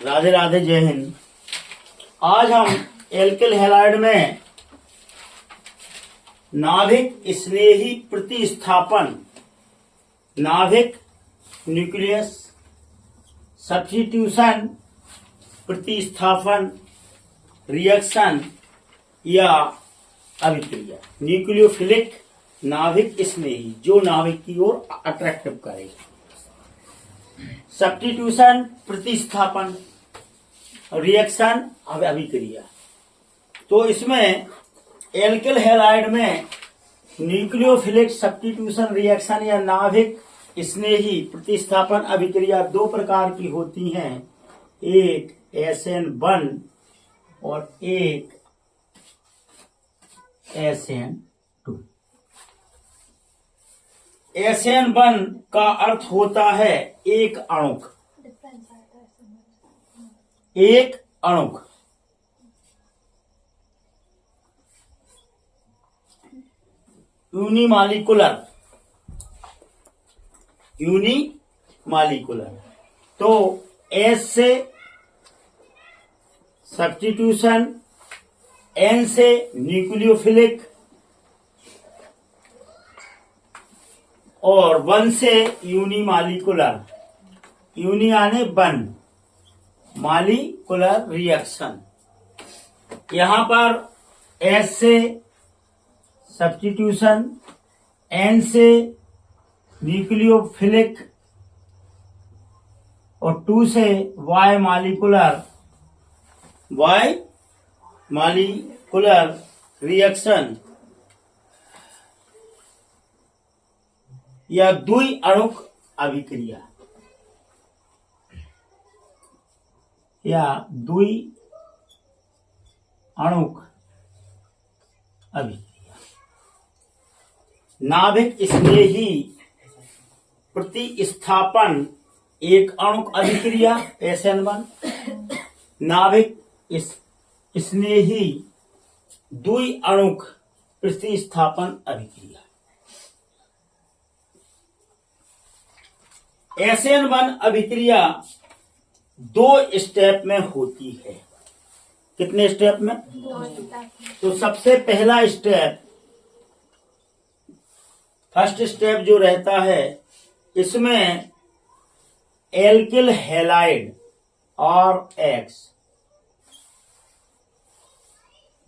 राधे राधे, जय हिंद। आज हम एल्किल हैलाइड में नाभिक स्नेही प्रतिस्थापन, नाभिक न्यूक्लियस सब्स्टिट्यूशन प्रतिस्थापन रिएक्शन या अभिक्रिया, न्यूक्लियोफिलिक नाभिक स्नेही जो नाभिक की ओर अट्रैक्टिव करे, सब्स्टिट्यूशन प्रतिस्थापन, रिएक्शन अभिक्रिया। तो इसमें एल्किल हैलाइड में न्यूक्लियोफिलिक सब्स्टिट्यूशन रिएक्शन या नाभिक स्नेही प्रतिस्थापन अभिक्रिया दो प्रकार की होती हैं, एक SN1 और एक SN2। SN1 का अर्थ होता है एक अणुक, एक अणुक। यूनिमालिकुलर, यूनिमालिकुलर। तो S से सब्स्टिट्यूशन, N से न्यूक्लियोफिलिक और 1 से यूनिमालिकुलर। यूनि यानी 1, मालिकुलर रिएक्शन। यहां पर S से सब्स्टिट्यूशन, N से न्यूक्लियोफिलिक और 2 से Y मालिकुलर रिएक्शन या द्वि अणुक अभिक्रिया या द्वि अणुक अभिक्रिया। नाभिक स्नेही प्रतिस्थापन एक अणुक अभिक्रिया SN1, नाभिक स्नेही द्वि अणुक प्रतिस्थापन अभिक्रिया। SN1 अभिक्रिया 2 स्टेप में होती है। कितने स्टेप में? 2 स्टेप। तो सबसे पहला स्टेप, फर्स्ट स्टेप जो रहता है, इसमें एल्किल हैलाइड और X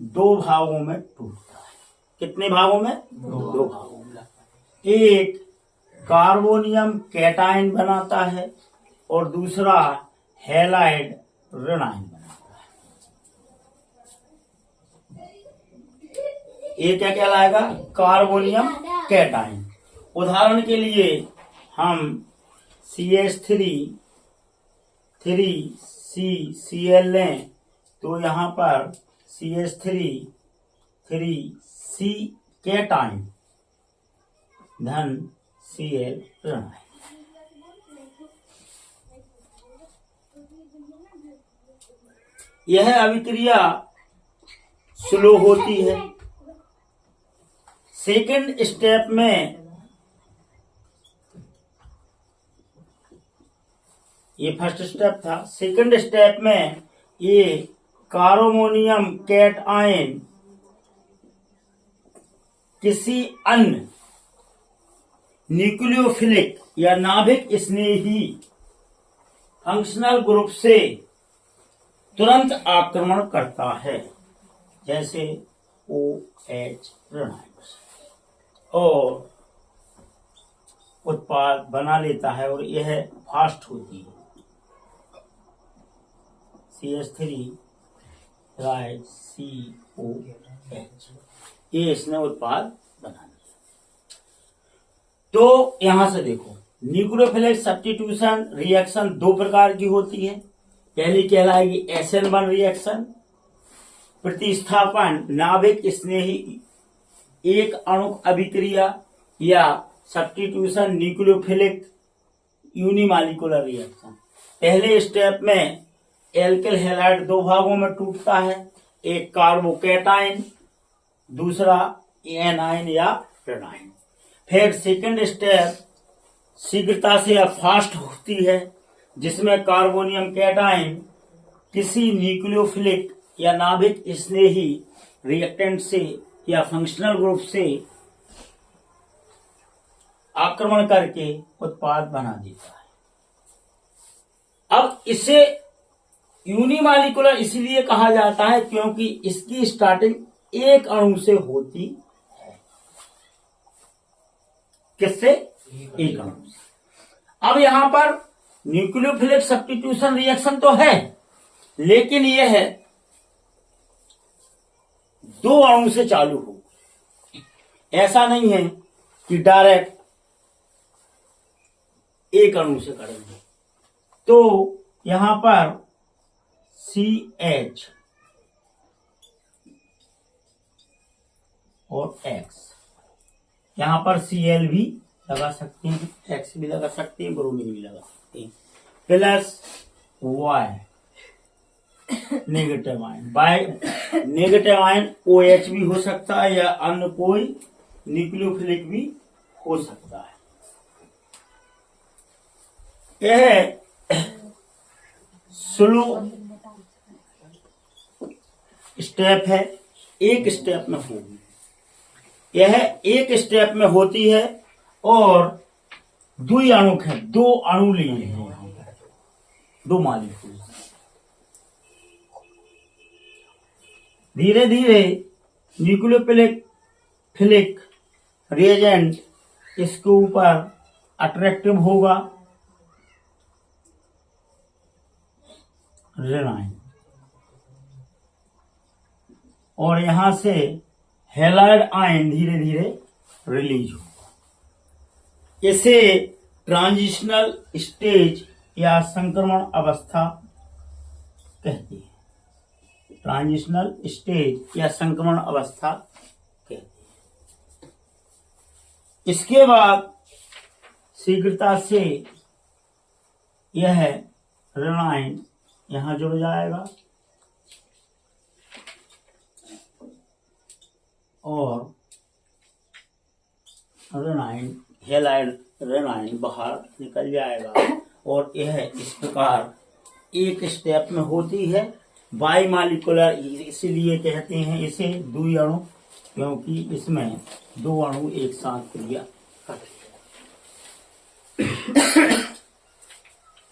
2 भागों में टूटता है। कितने भागों में? 2 भागों में। एक कार्बोनियम कैटायन बनाता है और दूसरा हैलाइड ऋणायन बनाता है। ये क्या कहलाएगा? Carbonium cation. उदाहरण के लिए हम CH3CCl लें तो यहाँ पर CH3 कैटायन धन Cl ऋणायन। यह अभिक्रिया स्लो होती है। सेकंड स्टेप में, ये फर्स्ट स्टेप था, सेकंड स्टेप में ये कार्बोनियम कैटायन किसी अन्य न्यूक्लियोफिलिक या नाभिक स्नेही फंक्शनल ग्रुप से तुरंत आक्रमण करता है, जैसे OH ऋणायन, और उत्पाद बना लेता है और यह फास्ट होती है। CH3 COH, ये इसने उत्पाद बना लिया। तो यहां से देखो, न्यूक्लियोफिलिक सब्स्टिट्यूशन रिएक्शन 2 प्रकार की होती है। पहली कहलाएगी SN1 रिएक्शन, प्रतिस्थापन नाभिक स्नेही एक अणुक अभिक्रिया या सब्स्टिट्यूशन न्यूक्लियोफिलिक यूनिमालिकुलर रिएक्शन। पहले स्टेप में एल्किल हैलाइड 2 भागों में टूटता है, एक कार्बोकैटायन, दूसरा एनायन या ऋणायन। फिर सेकंड स्टेप शीघ्रता से फास्ट होती है, जिसमें कार्बोनियम कैटायन किसी न्यूक्लियोफिलिक या नाभिक स्नेही रिएक्टेंट से या फंक्शनल ग्रुप से आक्रमण करके उत्पाद बना देता है। अब इसे यूनिमॉलिक्यूलर इसलिए कहा जाता है क्योंकि इसकी स्टार्टिंग एक अणु से होती है। किससे? एक अणु से। अब यहां पर न्यूक्लियोफिलिक सब्स्टिट्यूशन रिएक्शन तो है, लेकिन यह है दो अणु से चालू हो। ऐसा नहीं है कि डायरेक्ट एक अणु से करेंगे। तो यहां पर CH और X, यहां पर Cl भी लगा सकते हैं, X भी लगा सकते हैं, ब्रोमीन भी लगा सकते हैं, plus Y negative ion. By negative ion OH भी हो सकता है या अन्य कोई न्यूक्लियोफिलिक भी हो सकता है। यह स्लो स्टेप है, एक स्टेप में होगी। यह एक स्टेप में होती है और द्वि अणुक है, दो अणु लिए हैं यहां पर, दो मॉलिक्यूल। धीरे धीरे न्यूक्लियोफिलिक रिएजेंट इसके ऊपर अट्रैक्टिव होगा, रेनाइन, और यहां से हैलाइड आयन धीरे धीरे रिलीज होगा। इसे ट्रांजिशनल स्टेज या संक्रमण अवस्था कहती है। ट्रांजिशनल स्टेज या संक्रमण अवस्था कहती है। इसके बाद शीघ्रता से यह रेनाइन यहां जुड़ जाएगा और रेनाइन, हैलाइड रेनाइन बाहर निकल जाएगा और यह इस प्रकार एक स्टेप में होती है। बाइमॉलिक्यूलर इसीलिए कहते हैं इसे द्वि अणु, क्योंकि इसमें दो अणु एक साथ क्रिया करते हैं।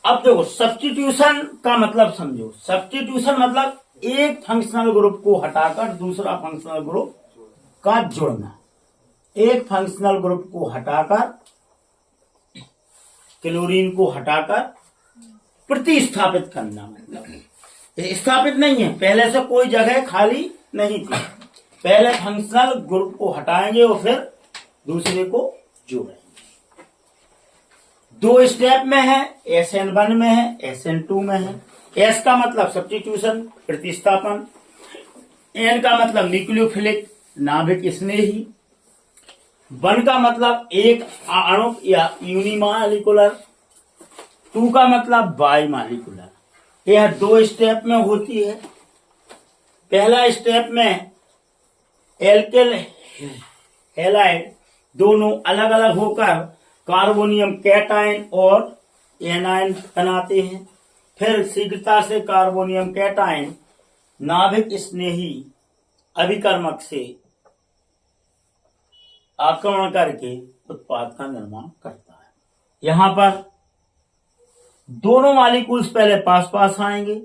अब देखो सब्स्टिट्यूशन का मतलब समझो। सब्स्टिट्यूशन मतलब एक फंक्शनल ग्रुप को हटाकर दूसरा फंक्शनल ग्रुप का जोड़ना। एक फंक्शनल ग्रुप को हटाकर, क्लोरीन को हटाकर प्रतिस्थापित करना। मतलब स्थापित नहीं है, पहले से कोई जगह खाली नहीं थी। पहले फंक्शनल ग्रुप को हटाएंगे और फिर दूसरे को जोड़ेंगे। दो स्टेप में है, SN1 में है, SN2 में है। S का मतलब सब्स्टिट्यूशन, प्रतिस्थापन। N का मतलब न्यूक्लियोफिलिक, नाभिक स्नेही। 1 का मतलब एक अणु या यूनिमॉलिक्यूलर। 2 का मतलब बाइमॉलिक्यूलर। यह दो स्टेप में होती है। पहला स्टेप में एल्किल हैलाइड दोनों अलग अलग होकर कार्बोनियम कैटायन और एनायन बनाते हैं। फिर शीघ्रता से कार्बोनियम कैटायन नाभिक स्नेही अभिकर्मक से आक्रमण करके उत्पाद का निर्माण करता है। यहां पर दोनों मॉलिक्यूल्स पहले पास पास आएंगे,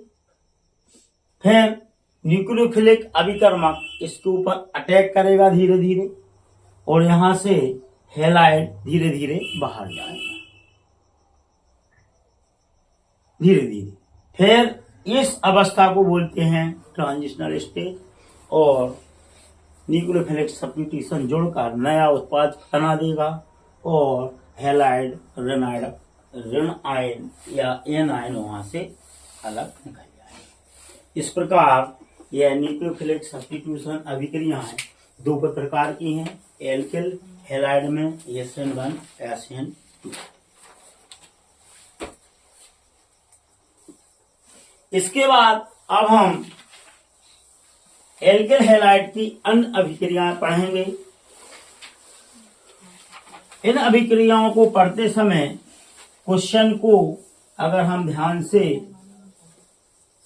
फिर न्यूक्लियोफिलिक अभिकर्मक इसके ऊपर अटैक करेगा धीरे धीरे और यहां से हैलाइड धीरे धीरे बाहर जाएगा धीरे धीरे। फिर इस अवस्था को बोलते हैं ट्रांजिशनल स्टेज और न्यूक्लियोफिलिक सब्स्टिट्यूशन जोड़कर नया उत्पाद बना देगा और हैलाइड ऋण आयन या एन आयन वहां से अलग निकल जाएगा। इस प्रकार यह न्यूक्लियोफिलिक सब्स्टिट्यूशन अभिक्रियाएं दो प्रकार की हैं। एल्किल हैलाइड में SN1 SN2। इसके बाद अब हम एल्किल हैलाइड की अन्य अभिक्रियाएं पढ़ेंगे। इन अभिक्रियाओं को पढ़ते समय क्वेश्चन को अगर हम ध्यान से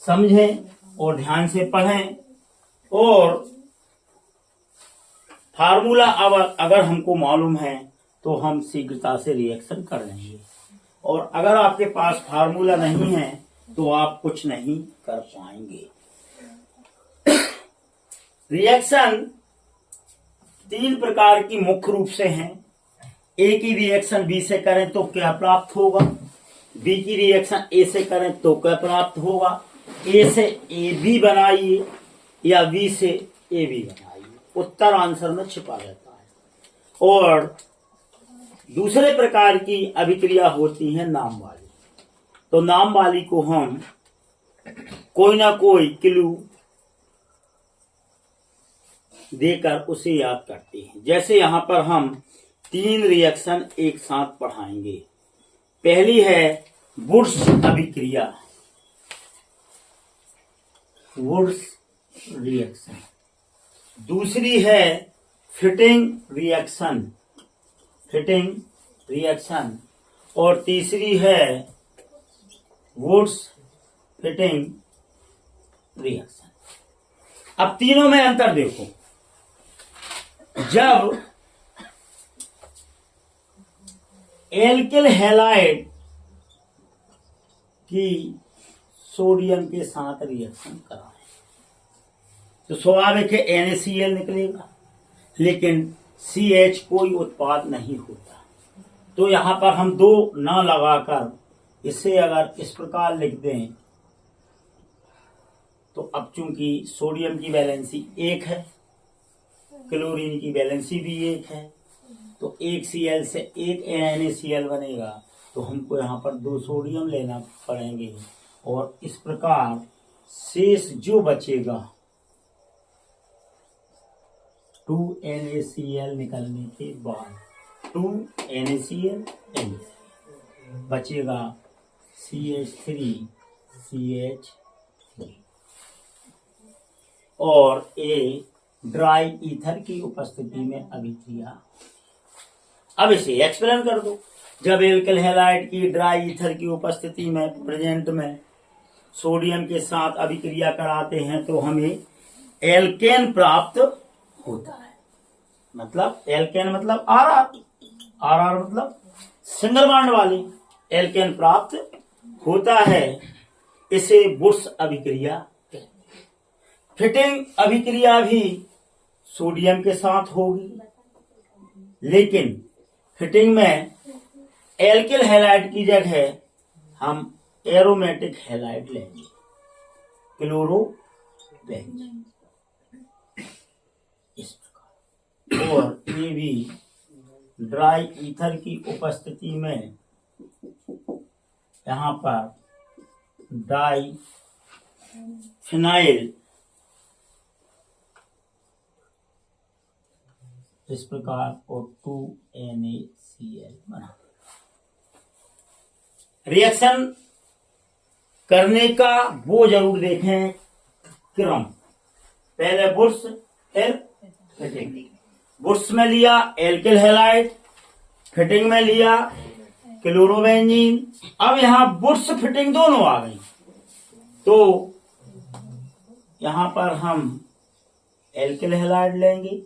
समझें और ध्यान से पढ़ें, और फार्मूला अगर हमको मालूम है तो हम शीघ्रता से रिएक्शन कर लेंगे, और अगर आपके पास फार्मूला नहीं है तो आप कुछ नहीं कर पाएंगे। रिएक्शन 3 प्रकार की मुख्य रूप से हैं। ए की रिएक्शन बी से करें तो क्या प्राप्त होगा, बी की रिएक्शन ए से करें तो क्या प्राप्त होगा, ए से ए बी बनाइए या बी से ए बी बनाइए, उत्तर आंसर में छिपा रहता है। और दूसरे प्रकार की अभिक्रिया होती है नाम वाली। तो नाम वाली को हम कोई ना कोई क्लू देकर उसे याद करते हैं। जैसे यहां पर हम 3 रिएक्शन एक साथ पढ़ाएंगे। पहली है वुड्स अभिक्रिया, वुड्स रिएक्शन। दूसरी है फिटिंग रिएक्शन, फिटिंग रिएक्शन। और तीसरी है वुड्स फिटिंग रिएक्शन। अब तीनों में अंतर देखो। जब एल्किल हैलाइड की सोडियम के साथ रिएक्शन कराएं तो स्वाभाविक है NaCl निकलेगा, लेकिन CH कोई उत्पाद नहीं होता। तो यहां पर हम 2 ना लगाकर इसे अगर इस प्रकार लिख दें तो अब चूंकि सोडियम की वैलेंसी 1 है, क्लोरीन की वैलेंसी भी 1 है, तो 1 Cl से 1 NaCl बनेगा, तो हमको यहाँ पर 2 सोडियम लेना पड़ेंगे। और इस प्रकार शेष जो बचेगा 2 NaCl निकलने के बाद 2 NaCl बचेगा CH3 CH3 और A ड्राई ईथर की उपस्थिति में अभिक्रिया। अब इसे एक्सप्लेन कर दो। जब एल्किल हैलाइड की ड्राई ईथर की उपस्थिति में प्रेजेंट में सोडियम के साथ अभिक्रिया कराते हैं तो हमें एल्केन प्राप्त होता है। मतलब एल्केन मतलब आर मतलब सिंगल बॉन्ड वाली एल्केन प्राप्त होता है। इसे वुड्स अभिक्रिया। फिटिंग अभिक्रिया भी सोडियम के साथ होगी, लेकिन फिटिंग में एल्किल हैलाइड की जगह हम एरोमेटिक हैलाइड लेंगे, क्लोरोबेंजीन इस प्रकार। और ये भी ड्राई ईथर की उपस्थिति में यहाँ पर डाई फिनाइल इस प्रकार और 2 NaCl बना। रिएक्शन करने का वो जरूर देखें क्रम। पहले वुड्स फिर फिटिंग। वुड्स में लिया एल्किल हैलाइड, फिटिंग में लिया क्लोरोबेंजीन। अब यहां वुड्स फिटिंग दोनों आ गई, तो यहां पर हम एल्किल हैलाइड लेंगे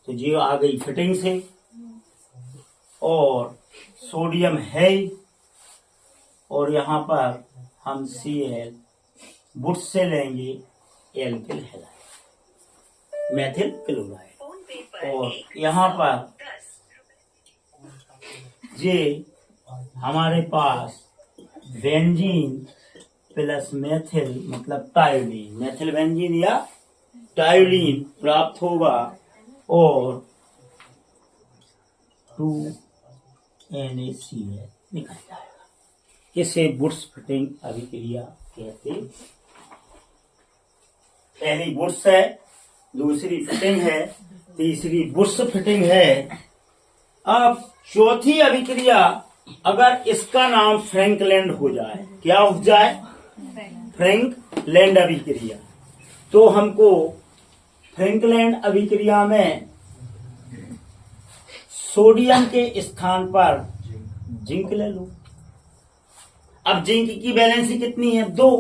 तो जी आ गई फिटिंग से, और सोडियम है, और यहां पर हम Cl वुड्स से लेंगे एल्किल हैलाइड मेथिल क्लोराइड, और यहां पर ये हमारे पास बेंजीन प्लस मेथिल मतलब टायोडीन, मेथिल बेंजीन या टायोडीन प्राप्त होगा, और 2 NaCl निकल जाएगा। इसे वुड्स फिटिंग अभिक्रिया कहते हैं। पहली वुड्स है, दूसरी फिटिंग है, तीसरी वुड्स फिटिंग है। अब चौथी अभिक्रिया, अगर इसका नाम फ्रैंकलैंड हो जाए, क्या हो जाए? फ्रैंकलैंड अभिक्रिया, तो हमको फ्रैंकलैंड अभिक्रिया में सोडियम के स्थान पर जिंक ले लो। अब जिंक की वैलेंसी कितनी है? 2,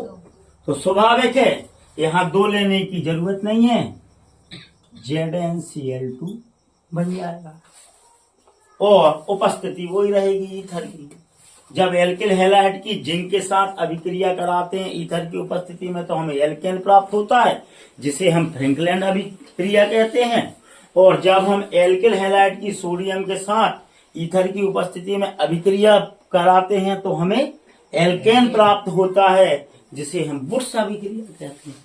तो स्वाभाविक है यहाँ 2 लेने की जरूरत नहीं है, ZnCl2 बन जाएगा और उपस्थिति वही रहेगी ईथर की। जब एल्किल हैलाइड की जिंक के साथ अभिक्रिया कराते हैं ईथर की उपस्थिति में तो हमें एल्केन प्राप्त होता है, जिसे हम फ्रैंकलैंड अभिक्रिया कहते हैं। और जब हम एल्किल हैलाइड की सोडियम के साथ ईथर की उपस्थिति में अभिक्रिया कराते हैं तो हमें एल्केन प्राप्त होता है, जिसे हम वुड्स अभिक्रिया कहते हैं।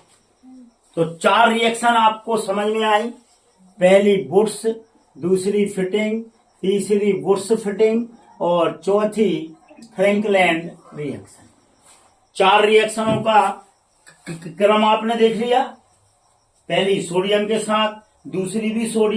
तो 4 रिएक्शन आपको समझ में आई, पहली वुड्स, दूसरी फिटिंग, तीसरी वुड्स फिटिंग और चौथी फ्रैंकलैंड रिएक्शन। 4 रिएक्शनों का क्रम आपने देख लिया, पहली सोडियम के साथ, दूसरी भी सोडियम